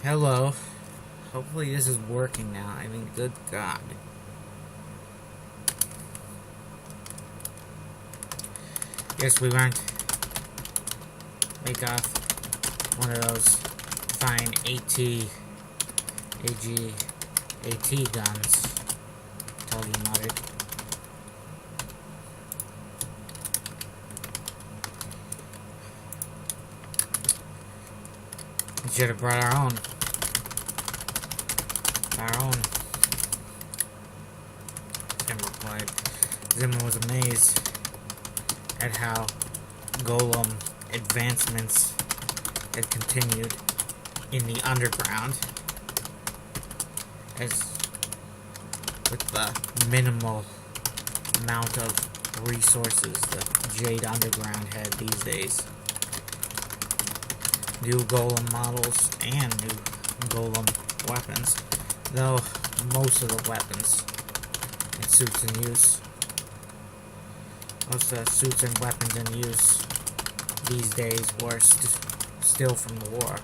Hello. Hopefully this is working now. I mean, good God. Yes, we went. Make off one of those fine AT guns. Totally muttered. We should have brought our own. Zimmer replied. Zimmer was amazed at how Golem advancements had continued in the underground, as with the minimal amount of resources the Jade Underground had these days. New Golem models and new Golem weapons, though most of the weapons and suits in use, most of the suits and weapons in use these days were still from the war.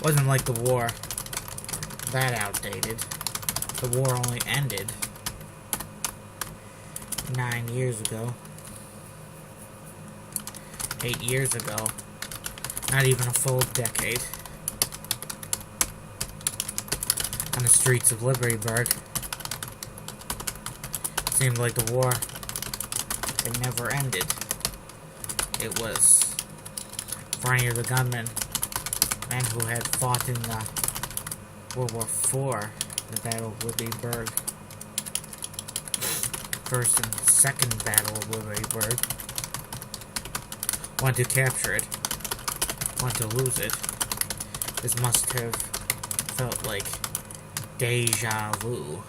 Wasn't like the war that outdated. The war only ended 9 years ago. 8 years ago. Not even a full decade. On the streets of Libertyburg. It seemed like the war had never ended. It was for any of the gunmen, men who had fought in the World War IV, the Battle of Libertyburg, First and Second Battle of Libertyburg, want to capture it, want to lose it. This must have felt like deja vu.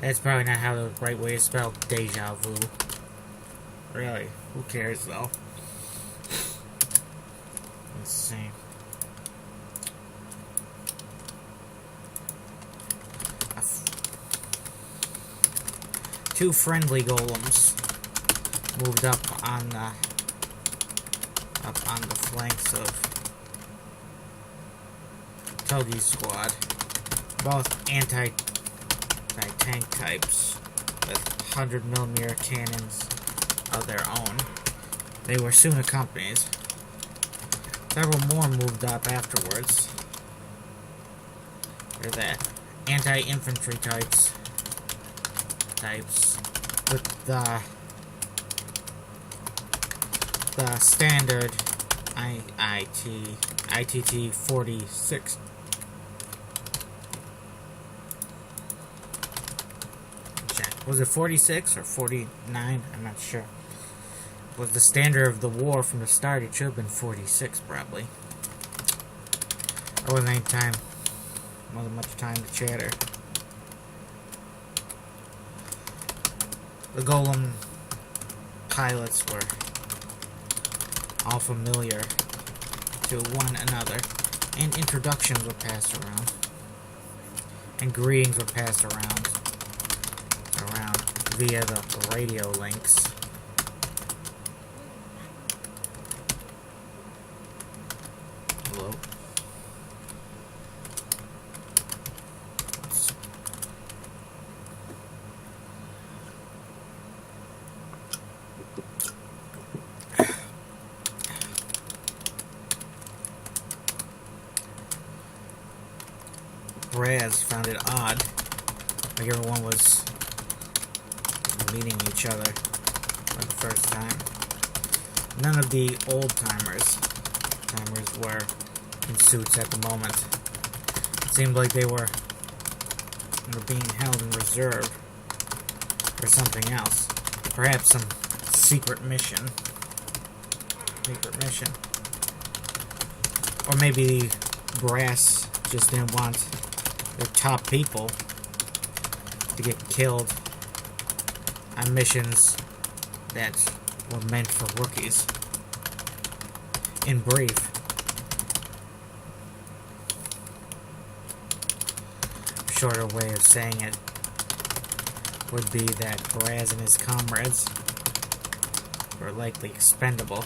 That's probably not how the right way to spell deja vu. Really, who cares though? Let's see. Two friendly golems moved up on the flanks of Togi's squad. Both anti-tank types with 100mm cannons of their own. They were soon accompanied. Several more moved up afterwards. They're the anti-infantry types with the standard ITT 46. Was it 46 or 49? I'm not sure. Was the standard of the war from the start? It should have been 46, probably. There wasn't much time to chatter. The Golem pilots were all familiar to one another, and introductions were passed around, and greetings were passed around via the radio links. Hello. Raz found it odd, like everyone was meeting each other for the first time. None of the old-timers were in suits at the moment. It seemed like they were being held in reserve for something else. Perhaps some secret mission. Or maybe Brass just didn't want their top people to get killed on missions that were meant for rookies. In brief, a shorter way of saying it would be that Boraz and his comrades were likely expendable.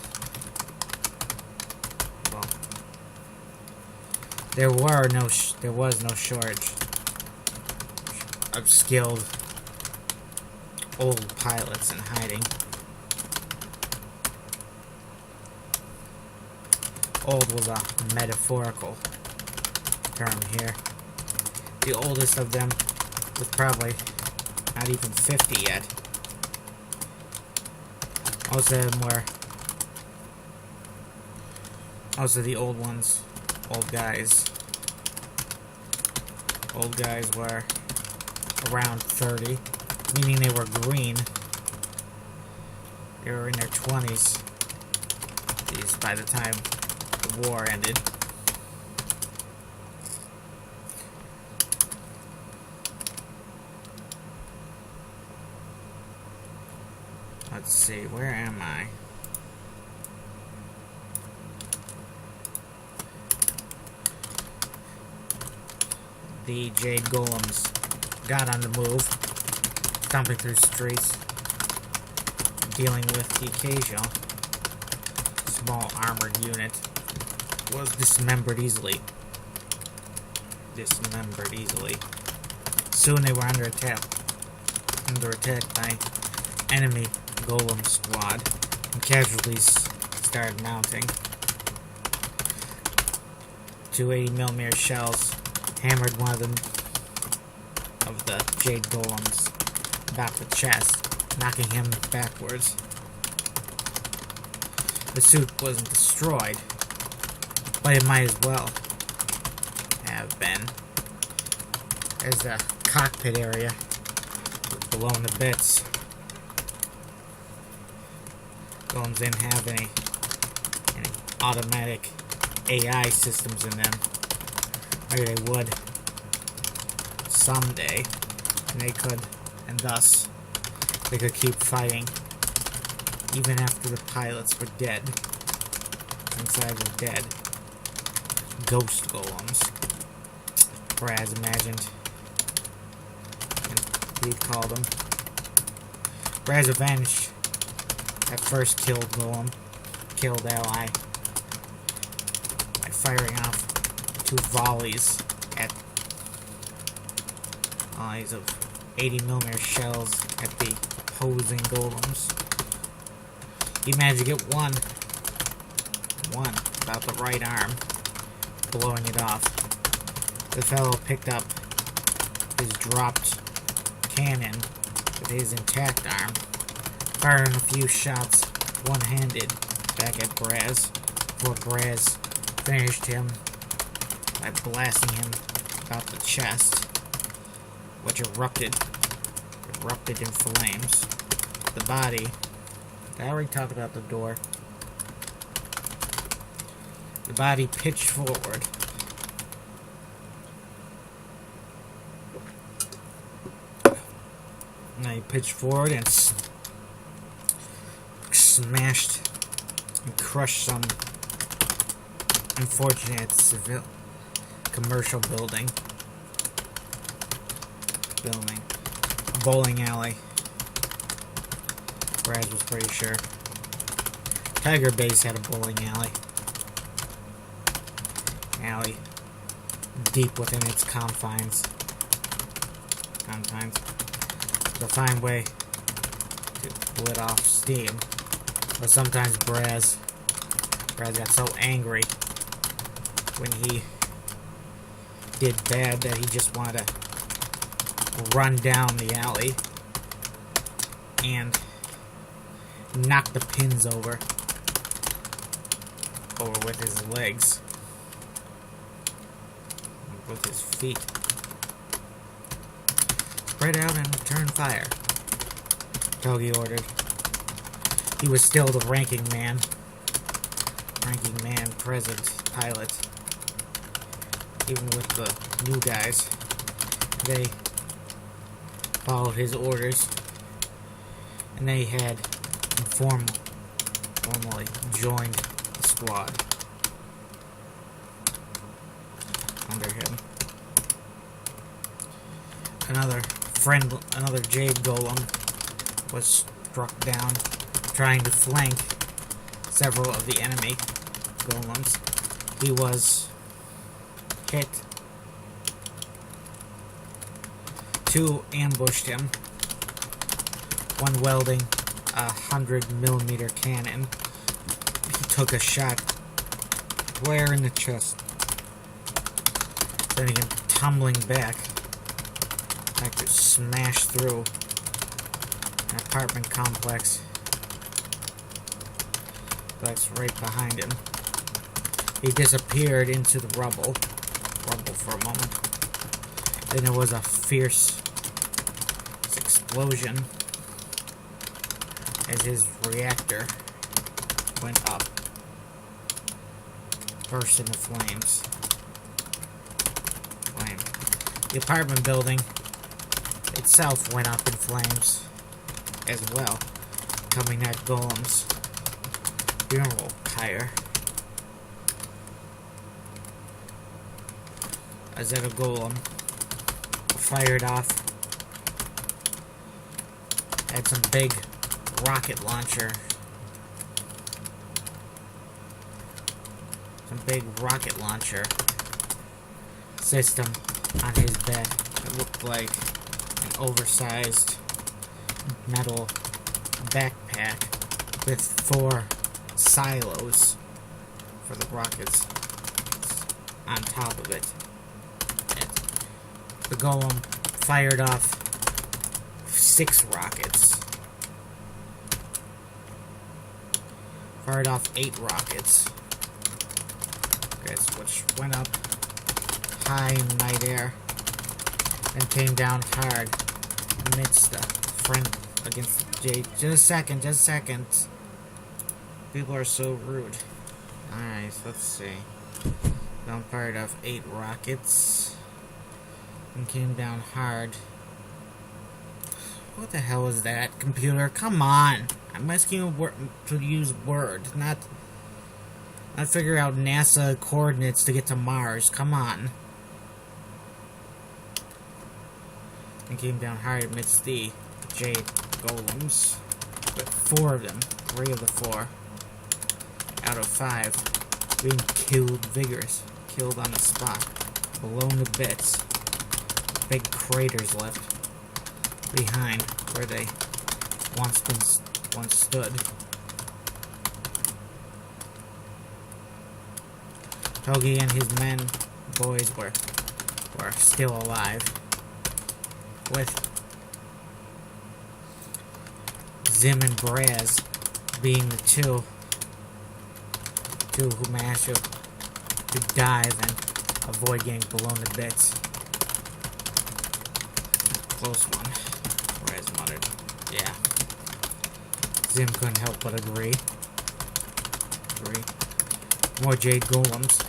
Well, There was no shortage of skilled old pilots in hiding. Old was a metaphorical term here. The oldest of them was probably not even 50 yet. Most of the old ones, old guys were around 30, meaning they were green. They were in their 20s by the time the war ended. Let's see, where am I? The Jade Golems got on the move, stomping through streets, dealing with the occasional small armored unit. Was dismembered easily. Soon they were under attack by enemy Golem squad, and casualties started mounting. 280mm shells hammered one of the Jade Golems about the chest, knocking him backwards. The suit wasn't destroyed, but it might as well have been, as the cockpit area was blown to bits. Golems didn't have any automatic AI systems in them. Maybe they would someday, and thus they could keep fighting even after the pilots were dead. Inside were dead. Ghost Golems, Braz imagined, and we'd call them. Braz avenged that first killed ally, by firing off 2 volleys of 80mm shells at the opposing Golems. He managed to get one about the right arm, blowing it off. The fellow picked up his dropped cannon with his intact arm, firing a few shots one-handed back at Braz, before Braz finished him by blasting him about the chest, which erupted in flames. The body, I already talked about the door. The body pitched forward. Now he pitched forward and smashed and crushed some unfortunate commercial building. A bowling alley. Brad was pretty sure. Tiger Base had a bowling alley. Deep within its confines. It's a fine way to let off steam. But sometimes Braz got so angry when he did bad that he just wanted to run down the alley and knock the pins over with his legs, with his feet. Spread out and return fire, Togi ordered. He was still the ranking man present pilot. Even with the new guys, they followed his orders, and they had formally joined the squad under him. Another Jade Golem was struck down, trying to flank several of the enemy Golems. He was hit. 2 ambushed him. 1 welding a 100mm cannon. He took a shot square in the chest, sending him tumbling back to smash through an apartment complex that's right behind him. He disappeared into the rubble for a moment. Then there was a fierce explosion as his reactor went up, burst into flames. The apartment building itself went up in flames as well, coming at Golem's funeral pyre. As a Golem fired off, had some big rocket launcher system on his bed. It looked like an oversized metal backpack with 4 silos for the rockets on top of it. The Golem fired off 6 rockets. Fired off 8 rockets. Which went up high in midair and came down hard amidst the friend against Jade. Just a second. People are so rude. Alright, let's see. Golem fired off 8 rockets and came down hard. What the hell is that, computer? Come on! I'm asking you to use Word, not figure out NASA coordinates to get to Mars. Come on. And came down hard amidst the Jade Golems. But 4 of them, 3 of the 4, out of 5, being killed on the spot, blown to bits. Big craters left behind where they once stood. Togi and his boys were still alive, with Zim and Braz being the two who managed to dive and avoid getting blown to bits. Close one. Braz muttered, "Yeah." Zim couldn't help but agree. More Jade Golems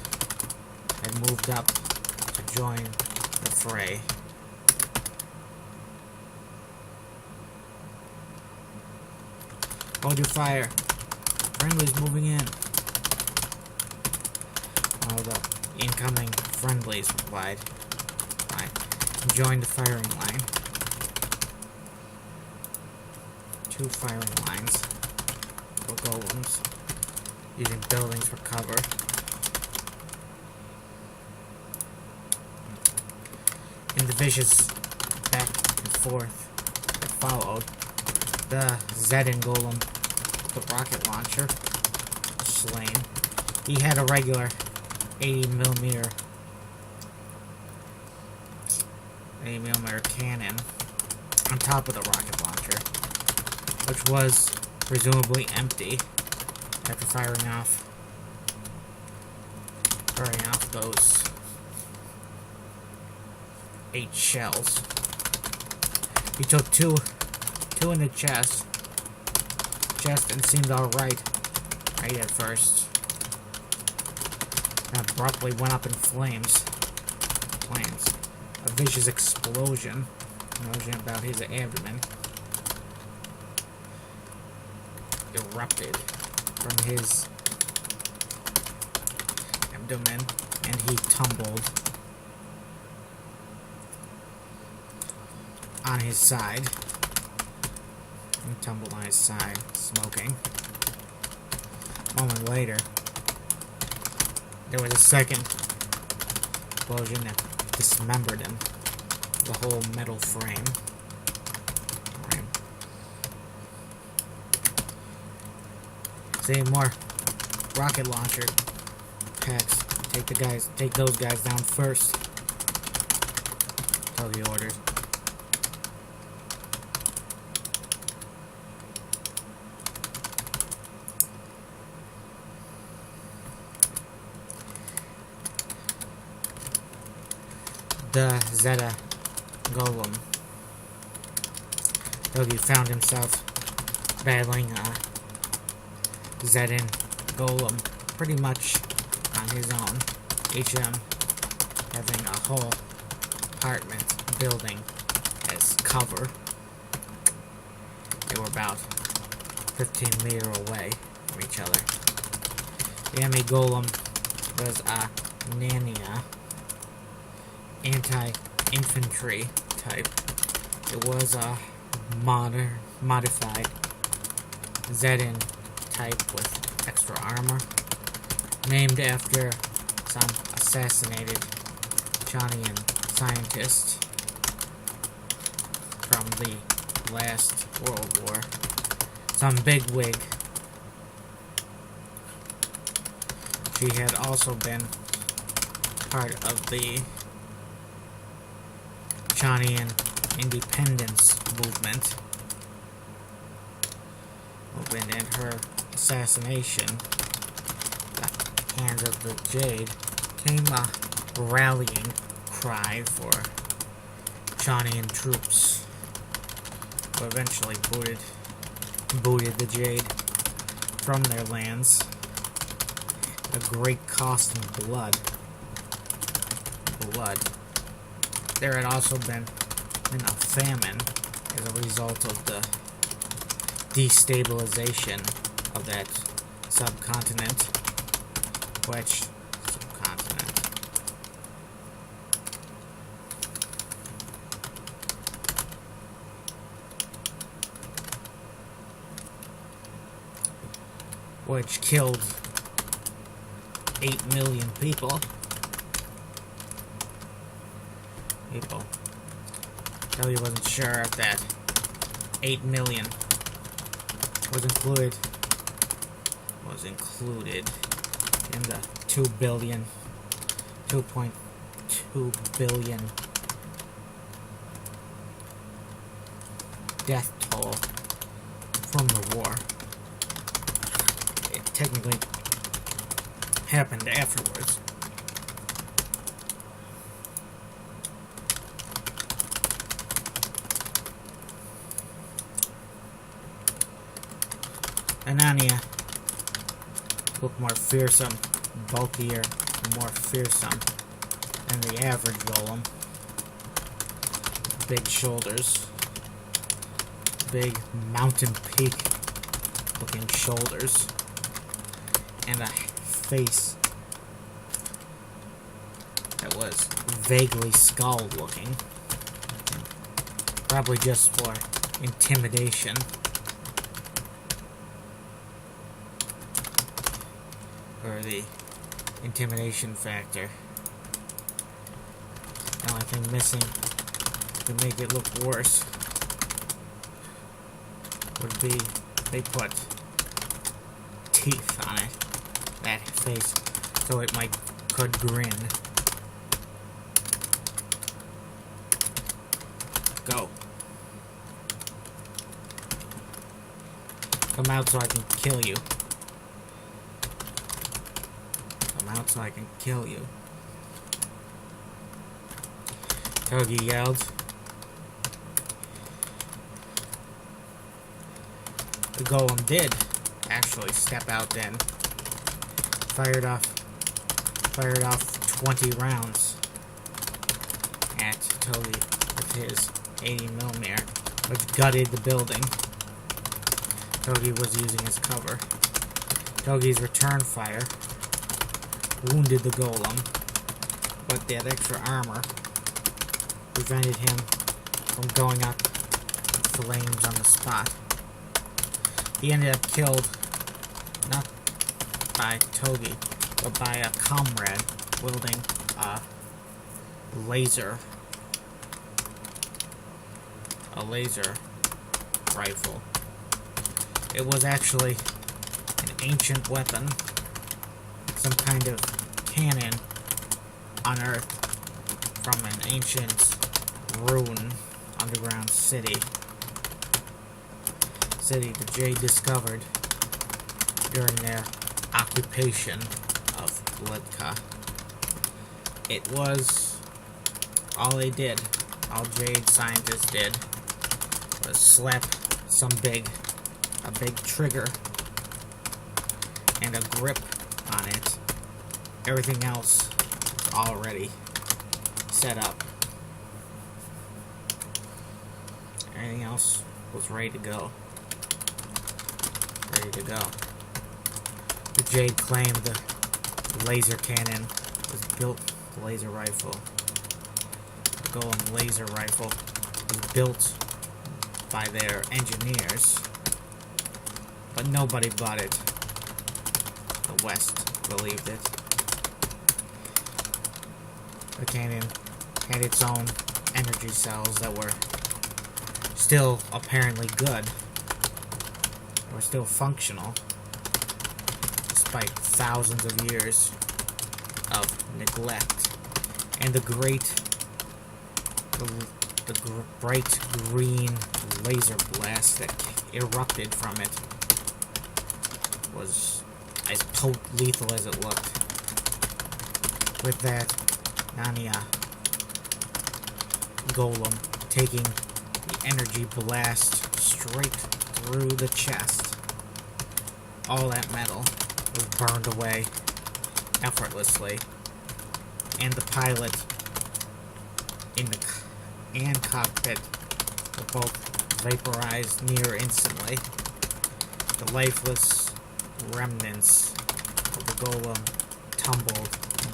had moved up to join the fray. Hold your fire. Friendlies moving in. All the incoming friendlies replied. Fine. Joined the firing line. 2 firing lines for Golems, using buildings for cover. In the vicious back and forth that followed, the Zedin Golem, the rocket launcher, was slain. He had a regular 80mm cannon on top of the rocket launcher, which was presumably empty after firing off those 8 shells. He took two in the chest and seemed alright at first. And abruptly went up in flames. A vicious explosion about his abdomen erupted from his abdomen, and he tumbled on his side. Smoking. A moment later, there was a second explosion and dismembered him. The whole metal frame. See, more rocket launcher packs. Take those guys down first. Tell the orders. The Zeta Golem. Togi found himself battling a Zetan Golem pretty much on his own. HM having a whole apartment building as cover. They were about 15 meters away from each other. The enemy Golem was a Nania anti-infantry type. It was a modified Zetan type with extra armor, named after some assassinated Chanian scientist from the last World War. Some bigwig. She had also been part of the Chanian independence movement, and her assassination, the Hands of the Jade, came a rallying cry for Chanian troops, who eventually booted the Jade from their lands at a great cost in blood. There had also been a famine as a result of the destabilization of that subcontinent. Which subcontinent? Which killed 8 million people. Kelly wasn't sure if that 8 million was included in the 2.2 billion death toll from the war. It technically happened afterwards. Anania looked more fearsome, bulkier, and more fearsome than the average golem. Big shoulders. Big mountain peak looking shoulders. And a face that was vaguely skull looking. Probably just for intimidation. Or the intimidation factor. The only thing missing to make it look worse would be they put teeth on it, that face, so it could grin. Go. Come out so I can kill you. Out so I can kill you. Togi yelled. The golem did actually step out then. Fired off 20 rounds at Togi with his 80mm, which gutted the building Togi was using as cover. Togi's return fire wounded the golem, but that extra armor prevented him from going up in flames on the spot. He ended up killed not by Togi, but by a comrade wielding a laser. A laser rifle. It was actually an ancient weapon, some kind of cannon unearthed from an ancient ruin underground city the Jade discovered during their occupation of Litka. It was all they did, all Jade scientists did, was slap a big trigger and a grip on it. Everything else was already set up. Everything else was ready to go. The Jade claimed the laser cannon was built, the laser rifle, the Golem laser rifle was built by their engineers, but nobody bought it. The West believed it. The cannon had its own energy cells that were still apparently good. They were still functional, despite thousands of years of neglect. And the bright green laser blast that erupted from it was as lethal as it looked. With that, Nania Golem taking the energy blast straight through the chest. All that metal was burned away effortlessly, and the pilot and cockpit were both vaporized near instantly. The lifeless remnants of the Golem tumbled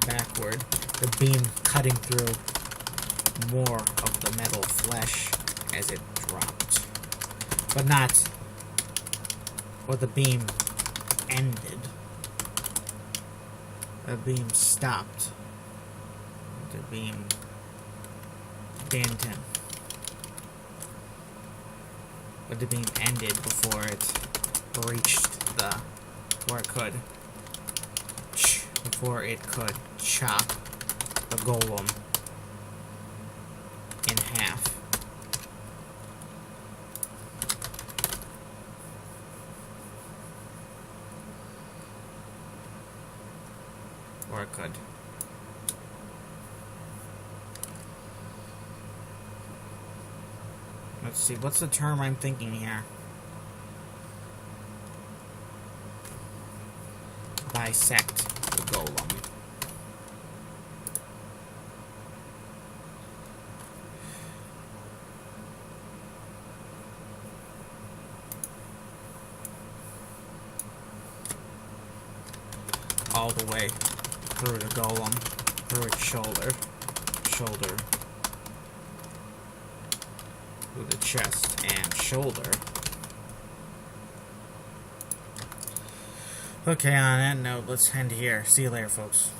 backward, the beam cutting through more of the metal flesh as it dropped. But not where the beam ended. The beam stopped. The beam didn't. But the beam ended before it reached before it could chop the Golem in half. Or it could. Let's see, what's the term I'm thinking here? Dissect the Golem. All the way through the Golem, through its shoulder, through the chest and shoulder. Okay, on that note, let's end here. See you later, folks.